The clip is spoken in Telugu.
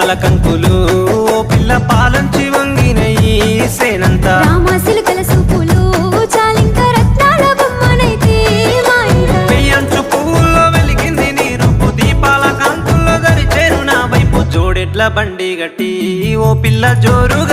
కలల కంకులు ఓ పిల్ల పాలంచి వంగినయి సేనంతా రామాసిలుకల సూపులు చాలింక రత్నాల బొమ్మనైతే మా ఇంట పెయ్యంచు పువ్వుల్లో వెలిగింది నీ రూపు దీపాల కాంతుల్లో దరిచేరు నా వైపు జోడెడ్ల బండి గట్టి ఓ పిల్ల జోరుగా